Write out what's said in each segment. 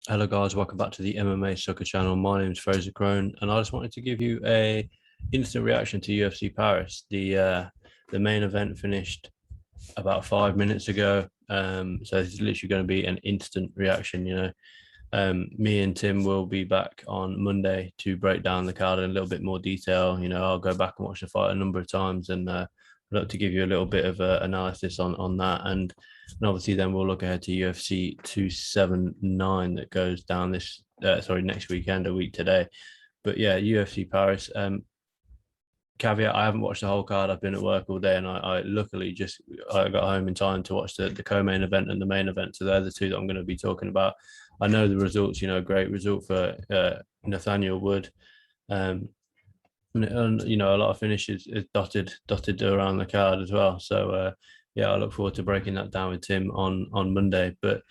Hello guys, welcome back to the MMASucka channel. My name is Frazer Krohn, and I just wanted to give you a instant reaction to UFC Paris. The main event finished about 5 minutes ago, so it's literally going to be an instant reaction. Me and Tim will be back on Monday to break down the card in a little bit more detail. I'll go back and watch the fight a number of times, and I'd like to give you a little bit of analysis on that, and obviously then we'll look ahead to UFC 279 that goes down next weekend, a week today. But yeah, UFC Paris. Caveat: I haven't watched the whole card. I've been at work all day, and I luckily I got home in time to watch the co-main event and the main event. So they're the two that I'm going to be talking about. I know the results. Great result for Nathaniel Wood. And a lot of finishes is dotted around the card as well. So yeah, I look forward to breaking that down with Tim on Monday. But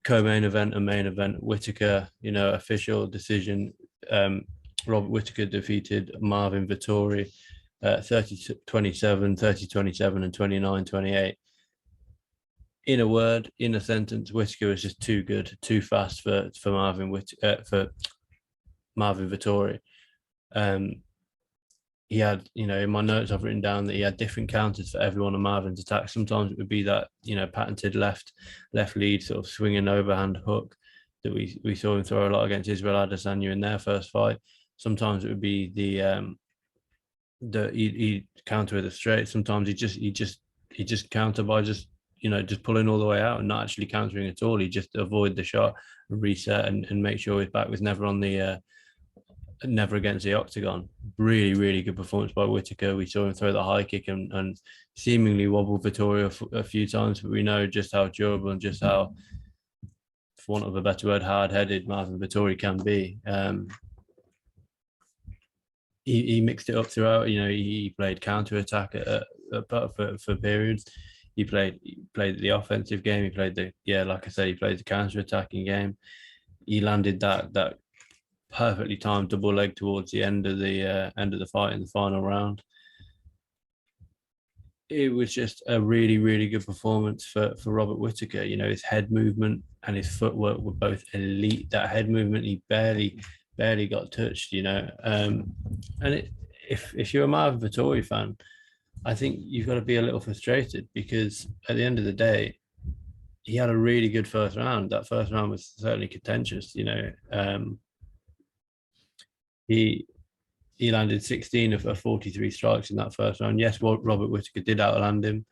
co-main event and main event, Whittaker, official decision. Robert Whittaker defeated Marvin Vettori 30-27, 30-27, and 29-28. In a word, in a sentence, Whittaker was just too good, too fast for Marvin Vettori. He had, in my notes, I've written down that he had different counters for every one of Marvin's attacks. Sometimes it would be that, patented left lead sort of swinging overhand hook that we saw him throw a lot against Ciryl Adesanya in their first fight. Sometimes it would be he counter with a straight. Sometimes he just counter by just pulling all the way out and not actually countering at all. He just avoid the shot, reset, and make sure his back was never on the never against the octagon. Really, really good performance by Whittaker. We saw him throw the high kick and seemingly wobble Vittoria a few times, but we know just how durable and just how, for want of a better word, hard-headed Marvin Vettori can be. He mixed it up throughout. He played counter attack for periods. He played the offensive game. He played like I said, he played the counter attacking game. He landed that perfectly timed double leg towards the end of the fight in the final round. It was just a really, really good performance for Robert Whittaker. His head movement and his footwork were both elite. That head movement, he barely got touched. If you're a Marvin Vettori fan, I think you've got to be a little frustrated because at the end of the day, he had a really good first round. That first round was certainly contentious. He landed 16 of 43 strikes in that first round. Yes, Robert Whittaker did outland him,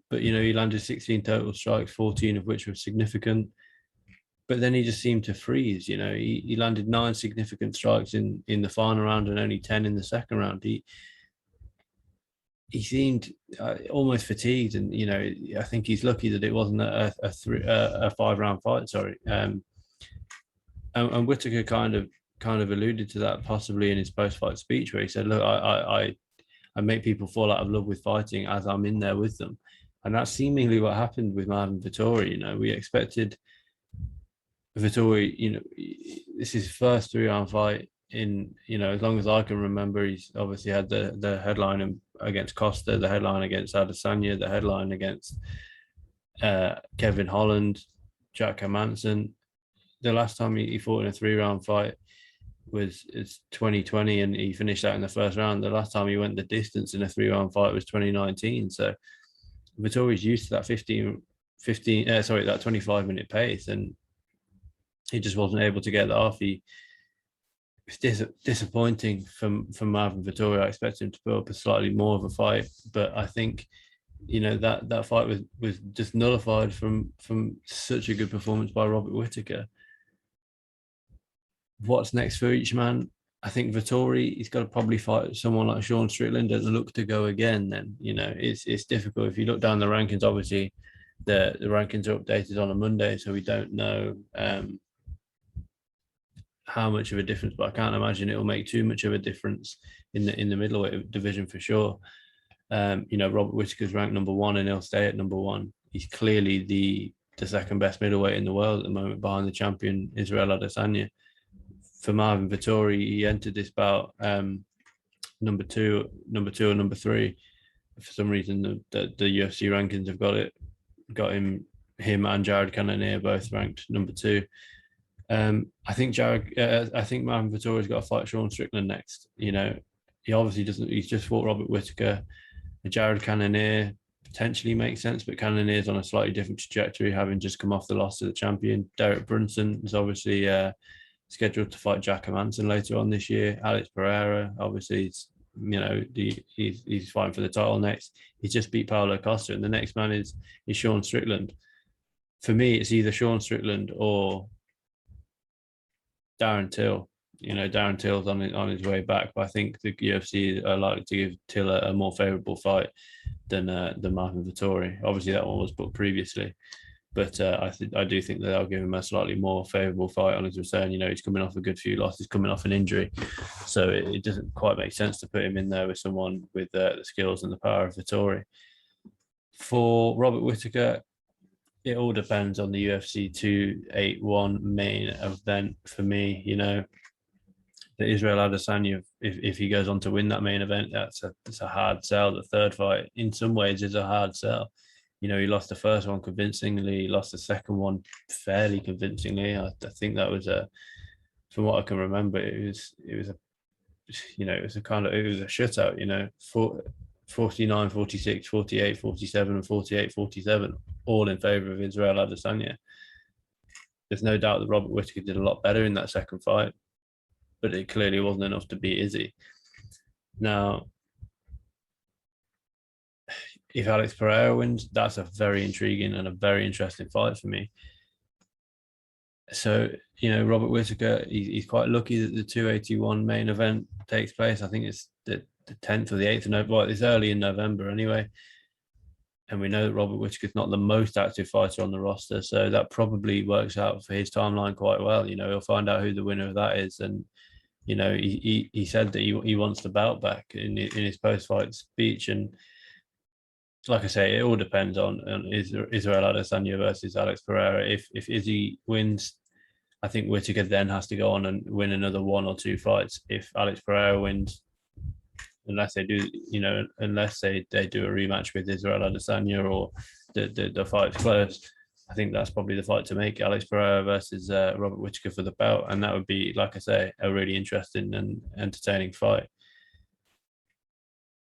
but he landed 16 total strikes, 14 of which were significant. But then he just seemed to freeze. He landed 9 significant strikes in the final round and only 10 in the second round. He seemed almost fatigued, and I think he's lucky that it wasn't a 5-round fight. Sorry, and Whittaker kind of alluded to that possibly in his post-fight speech, where he said, "Look, I make people fall out of love with fighting as I'm in there with them," and that's seemingly what happened with Marvin Vettori. We expected Vettori. This is his first 3-round fight in as long as I can remember. He's obviously had the headline against Costa, the headline against Adesanya, the headline against Kevin Holland, Jack Hermansson. The last time he fought in a 3-round fight was 2020, and he finished out in the first round. The last time he went the distance in a 3-round fight was 2019. So Vittori's used to that 25-minute pace, and he just wasn't able to get that off. It was disappointing from Marvin Vettori. I expected him to put up a slightly more of a fight, but I think that fight was just nullified from such a good performance by Robert Whittaker. What's next for each man? I think Vettori, he's got to probably fight someone like Sean Strickland and look to go again. Then it's difficult. If you look down the rankings, obviously the rankings are updated on a Monday, so we don't know how much of a difference. But I can't imagine it'll make too much of a difference in the middleweight division for sure. Robert Whittaker's ranked number 1, and he'll stay at number 1. He's clearly the second best middleweight in the world at the moment, behind the champion Ciryl Adesanya. For Marvin Vettori, he entered this bout number two or number 3. For some reason, the UFC rankings have got him him and Jared Cannonier both ranked number 2. I think Marvin Vettori's got to fight Sean Strickland next. You know, he obviously doesn't. He's just fought Robert Whittaker. Jared Cannonier potentially makes sense, but Cannonier's on a slightly different trajectory, having just come off the loss to the champion. Derek Brunson is obviously scheduled to fight Jack Hermansson later on this year. Alex Pereira, obviously, he's fighting for the title next. He's just beat Paulo Costa, and the next man is Sean Strickland. For me, it's either Sean Strickland or Darren Till. You know, Darren Till's on his way back, but I think the UFC are likely to give Till a more favourable fight than Marvin Vettori. Obviously, that one was booked previously, but I do think that they'll give him a slightly more favourable fight on his return. You know, he's coming off a good few losses, coming off an injury, so it doesn't quite make sense to put him in there with someone with the skills and the power of Vettori. For Robert Whittaker, it all depends on the UFC 281 main event for me. You know, the Israel Adesanya, if he goes on to win that main event, it's a hard sell. The third fight, in some ways, is a hard sell. You know, he lost the first one convincingly, he lost the second one fairly convincingly. I think that was from what I can remember, it was a shutout. You know, 49, 46, 48, 47, and 48, 47, all in favour of Israel Adesanya. There's no doubt that Robert Whittaker did a lot better in that second fight, but it clearly wasn't enough to beat Izzy. Now, if Alex Pereira wins, that's a very intriguing and a very interesting fight for me. So, you know, Robert Whittaker, he's quite lucky that the 281 main event takes place. I think it's the 10th or the 8th of November. Well, it's early in November anyway. And we know that Robert Whittaker's not the most active fighter on the roster, so that probably works out for his timeline quite well. You know, he'll find out who the winner of that is. And, you know, he said that he wants the belt back in his post-fight speech. And like I say, it all depends on Israel Adesanya versus Alex Pereira. If Izzy wins, I think Whittaker then has to go on and win another 1 or 2 fights. If Alex Pereira wins, unless they do a rematch with Israel Adesanya or the fight's close, I think that's probably the fight to make, Alex Pereira versus Robert Whittaker for the belt. And that would be, like I say, a really interesting and entertaining fight.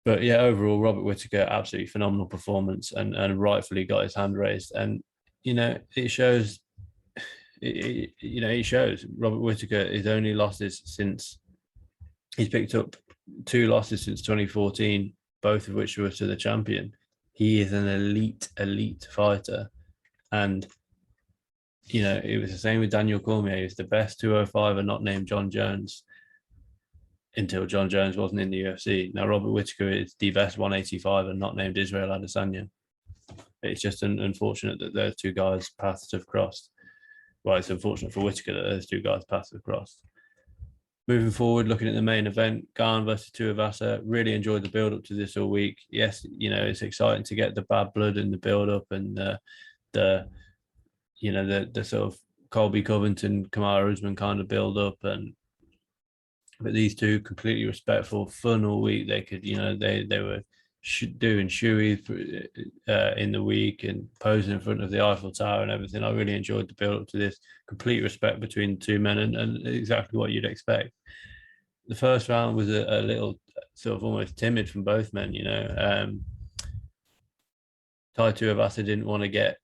But yeah, overall, Robert Whittaker, absolutely phenomenal performance and rightfully got his hand raised. And, you know, it shows, Robert Whittaker, his only losses since he's picked up 2 losses since 2014, both of which were to the champion. He is an elite fighter. And, you know, it was the same with Daniel Cormier. He was the best 205er not named John Jones until John Jones wasn't in the UFC. Now, Robert Whittaker is the best 185 and not named Israel Adesanya. It's just unfortunate that those two guys' paths have crossed. Well, it's unfortunate for Whittaker that those two guys' paths have crossed. Moving forward, looking at the main event, Gane versus Tuivasa. Really enjoyed the build-up to this all week. Yes, you know, it's exciting to get the bad blood in the build-up and the sort of Colby Covington, Kamaru Usman kind of build-up, but these two completely respectful, fun all week. They could, you know, they were doing shoeys in the week and posing in front of the Eiffel Tower and everything. I really enjoyed the build up to this. Complete respect between the two men and exactly what you'd expect. The first round was a little sort of almost timid from both men, you know. Tai Tuivasa didn't want to get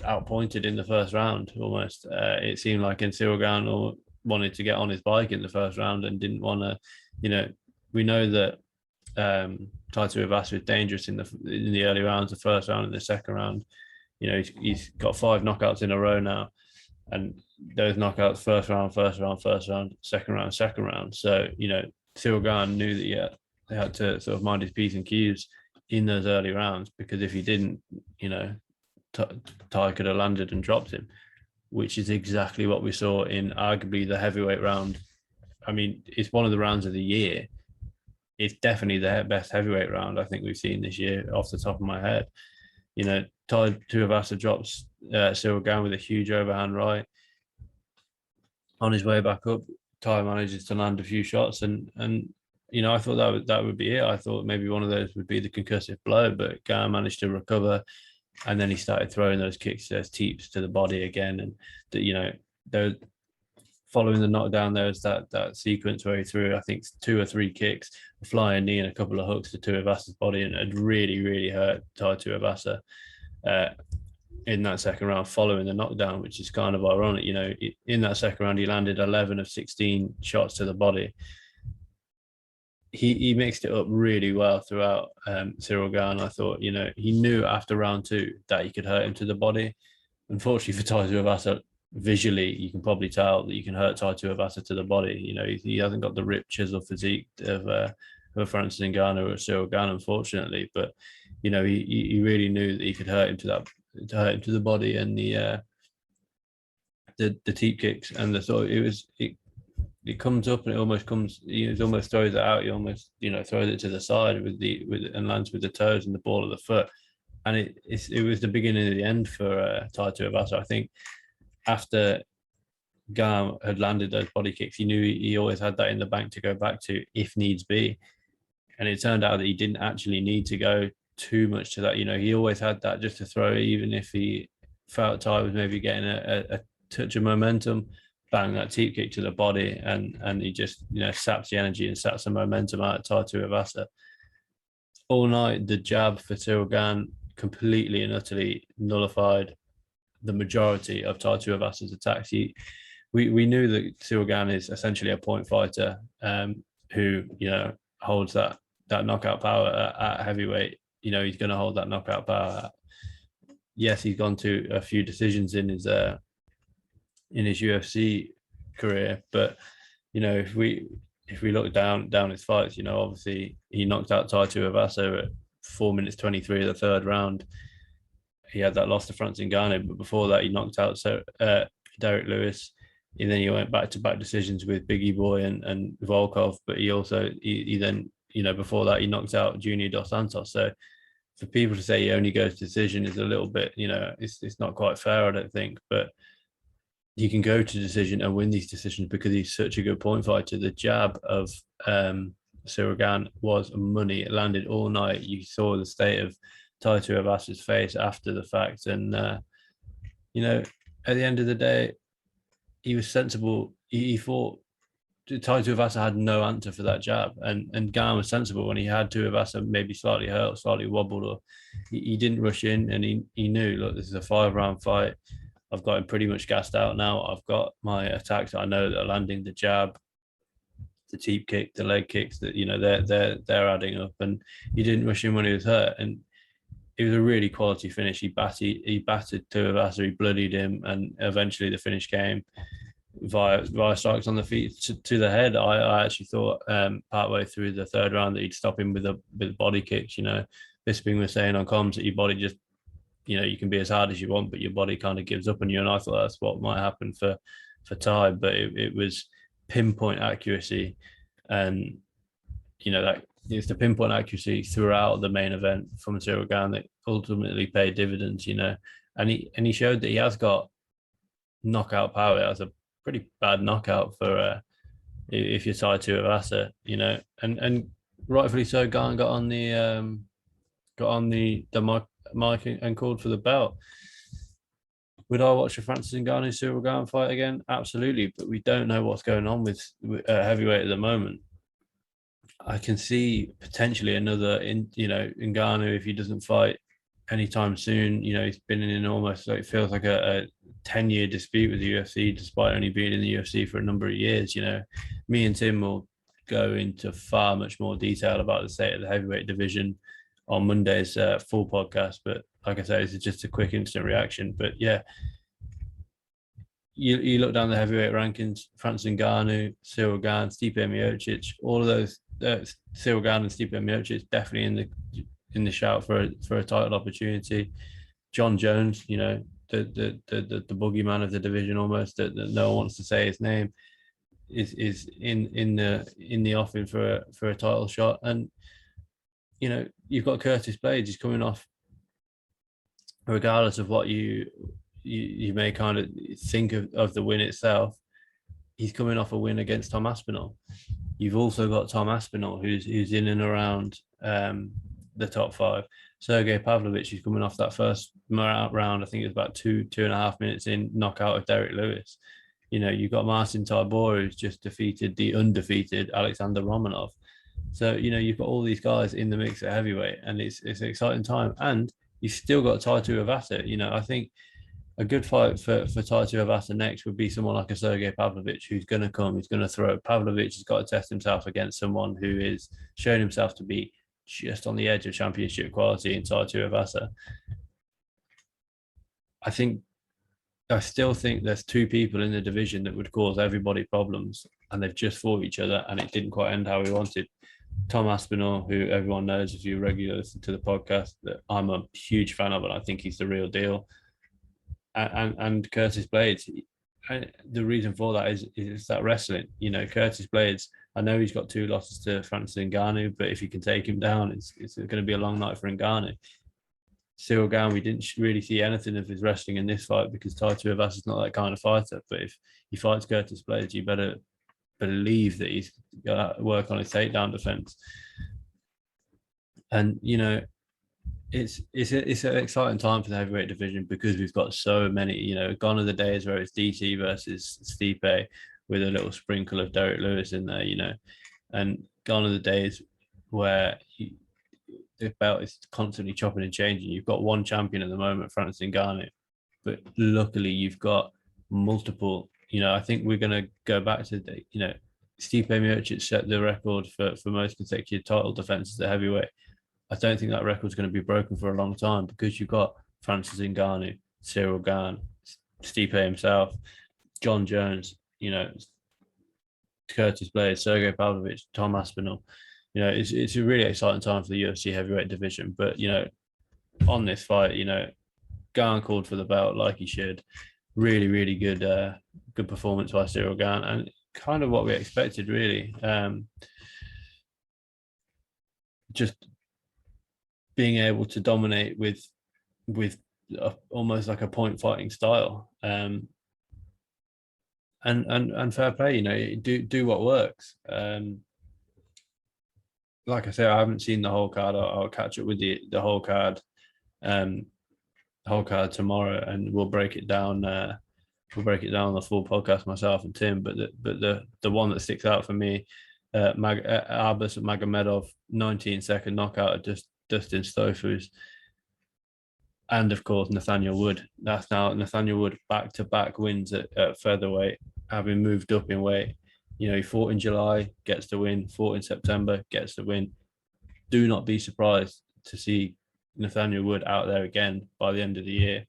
outpointed in the first round almost. It seemed like Ciryl Gane wanted to get on his bike in the first round and didn't want to, you know, we know that Tai Tuivasa is dangerous in the early rounds, the first round and the second round. You know, he's got 5 knockouts in a row now, and those knockouts, first round, second round. So, you know, Ciryl Gane knew that they had to sort of mind his P's and Q's in those early rounds, because if he didn't, you know, Tai could have landed and dropped him, which is exactly what we saw in arguably the heavyweight round. I mean, it's one of the rounds of the year. It's definitely the best heavyweight round I think we've seen this year off the top of my head. You know, Tai Tuivasa drops Ciryl Gane with a huge overhand right. On his way back up, Tai manages to land a few shots and you know, I thought that would be it. I thought maybe one of those would be the concussive blow, but Gane managed to recover, and then he started throwing those kicks, those teeps to the body again, and there, following the knockdown, there was that sequence where he threw, I think, 2 or 3 kicks, a flying knee, and a couple of hooks to Tuivasa's body, and it really, really hurt Tai Tuivasa in that second round following the knockdown, which is kind of ironic. In that second round, he landed 11 of 16 shots to the body. He mixed it up really well throughout. Ciryl Gane, I thought, he knew after round 2 that he could hurt him to the body. Unfortunately for Tai Tuivasa, visually, you can probably tell that you can hurt Tai Tuivasa to the body. He hasn't got the ripped chisel physique of Francis Ngannou or Ciryl Gane, unfortunately. But he really knew that he could hurt him to the body, and the teep kicks and the sort. It comes up and it almost comes. It almost throws it out. He almost throws it to the side and lands with the toes and the ball of the foot. And it was the beginning of the end for Tai Tuivasa. I think after Gane had landed those body kicks, he knew he always had that in the bank to go back to if needs be. And it turned out that he didn't actually need to go too much to that. He always had that just to throw, even if he felt Tai was maybe getting a touch of momentum, bang, that teep kick to the body, and he just saps the energy and saps the momentum out of Tai Tuivasa. All night, the jab for Ciryl Gane completely and utterly nullified the majority of Tai Tuivasa's attacks. We knew that Ciryl Gane is essentially a point fighter who holds that knockout power at heavyweight. He's going to hold that knockout power. Yes, he's gone to a few decisions in his UFC career, but if we look down his fights, obviously he knocked out Tai Tuivasa at 4 minutes 23 of the third round. He had that loss to Francis Ngannou, but before that he knocked out Derek Lewis, and then he went back-to-back decisions with Biggie Boy and Volkov. But he then before that he knocked out Junior Dos Santos. So for people to say he only goes to decision is a little bit, it's not quite fair, I don't think. But he can go to decision and win these decisions because he's such a good point fighter. The jab of Ciryl Gane was money. It landed all night. You saw the state of Tai Tuivasa's face after the fact, and at the end of the day, he was sensible. He thought Tai Tuivasa had no answer for that jab, and Gane was sensible when he had Tuivasa maybe slightly hurt, slightly wobbled, or he didn't rush in, and he knew, look, this is a 5-round fight. I've got him pretty much gassed out now. I've got my attacks. I know that are landing, the jab, the teep kick, the leg kicks, that they're adding up, and he didn't rush in when he was hurt, and it was a really quality finish. He battered Tuivasa, he bloodied him, and eventually the finish came via strikes on the feet to the head. I actually thought partway through the third round that he'd stop him with body kicks. Bisping was saying on comms that your body just, you can be as hard as you want, but your body kind of gives up on you. And I thought that's what might happen for Tai, but it was pinpoint accuracy, and that it's the pinpoint accuracy throughout the main event from Ciryl Gane that ultimately paid dividends. And he showed that he has got knockout power. That's a pretty bad knockout for if you're Tai Tuivasa, and rightfully so. Gane got on the mic and called for the belt. Would I watch a Francis Ngannou Ciryl Gane fight again? Absolutely, but we don't know what's going on with heavyweight at the moment. I can see potentially another Ngannou, if he doesn't fight anytime soon. He's been in almost like, feels like a 10-year dispute with the UFC, despite only being in the UFC for a number of years. Me and Tim will go into far much more detail about the state of the heavyweight division on Monday's full podcast. But like I say, this is just a quick instant reaction. But yeah, you look down the heavyweight rankings: Francis Ngannou, Ciryl Gane, Stipe Miocic. All of those, Ciryl Gane and Stipe Miocic definitely in the shout for a title opportunity. John Jones, the boogeyman of the division, almost, that no one wants to say his name, is in the offing for a title shot. And you've got Curtis Blades. He's coming off, regardless of what you may kind of think of the win itself, he's coming off a win against Tom Aspinall. You've also got Tom Aspinall, who's in and around the top 5. Sergey Pavlovich is coming off that first round. I think it's about 2.5 minutes in, knockout of Derek Lewis. You've got Marcin Tybura, who's just defeated the undefeated Alexander Romanov. So, you've got all these guys in the mix at heavyweight, and it's an exciting time. And you've still got Tai Tuivasa. I think a good fight for Tai Tuivasa next would be someone like a Sergey Pavlovich, who's going to come, he's going to throw. Pavlovich has got to test himself against someone who is showing himself to be just on the edge of championship quality in Tai Tuivasa. I still think there's two people in the division that would cause everybody problems, and they've just fought each other, and it didn't quite end how we wanted. Tom Aspinall, who everyone knows if you regularly listen to the podcast, that I'm a huge fan of, and I think he's the real deal. And Curtis Blades. The reason for that is that wrestling. Curtis Blades, I know he's got 2 losses to Francis Ngannou, but if you can take him down, it's going to be a long night for Ngannou. Ciryl Gane, we didn't really see anything of his wrestling in this fight because Tai Tuivasa is not that kind of fighter. But if he fights Curtis Blades, you better believe that he's got to work on his takedown defense. And it's an exciting time for the heavyweight division because we've got so many. Gone are the days where it's DC versus Stipe with a little sprinkle of Derek Lewis in there. And gone are the days where the belt is constantly chopping and changing. You've got one champion at the moment, Francis Ngannou, but luckily you've got multiple. I think we're going to go back to Stipe Miocic set the record for most consecutive title defenses at heavyweight. I don't think that record's going to be broken for a long time because you've got Francis Ngannou, Ciryl Gane, Stipe himself, John Jones, Curtis Blades, Sergey Pavlovich, Tom Aspinall. It's a really exciting time for the UFC heavyweight division. But, on this fight, Gane called for the belt like he should. Really, really good performance by Ciryl Gane, and kind of what we expected, really. Just being able to dominate with almost like a point fighting style, and fair play. Do what works. Like I said, I haven't seen the whole card. I'll catch up with the whole card, tomorrow, and we'll break it down. We'll break it down on the full podcast, myself and Tim. But the one that sticks out for me, Arbus Magomedov, 19-second knockout at Dustin Stofus, and of course Nathaniel Wood. That's now Nathaniel Wood back-to-back wins at featherweight, having moved up in weight. He fought in July, gets the win. Fought in September, gets the win. Do not be surprised to see Nathaniel Wood out there again by the end of the year.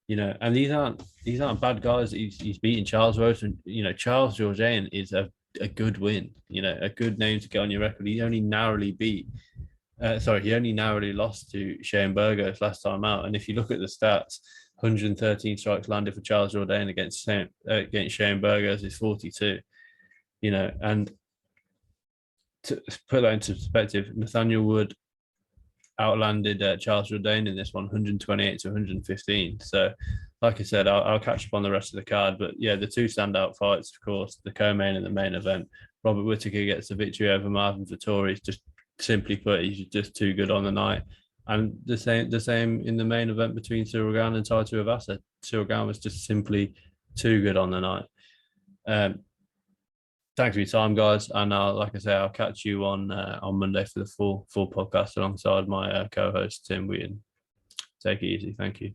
And these aren't bad guys. He's beaten Charles Rose, and Charles Jourdain is a good win. A good name to get on your record. He only narrowly lost to Shane Burgos last time out. And if you look at the stats, 113 strikes landed for Charles Jourdain against Shane Burgos is 42. And to put that into perspective, Nathaniel Wood outlanded Charles Jourdain in this one, 128 to 115. So, like I said, I'll catch up on the rest of the card. But yeah, the two standout fights, of course, the co-main and the main event. Robert Whittaker gets the victory over Marvin Vettori. Just simply put, he's just too good on the night. And the same in the main event between Ciryl Gane and Tai Tuivasa. Ciryl Gane was just simply too good on the night. Thanks for your time, guys. And like I say, I'll catch you on Monday for the full podcast alongside my co-host Tim Wheaton. Take it easy. Thank you.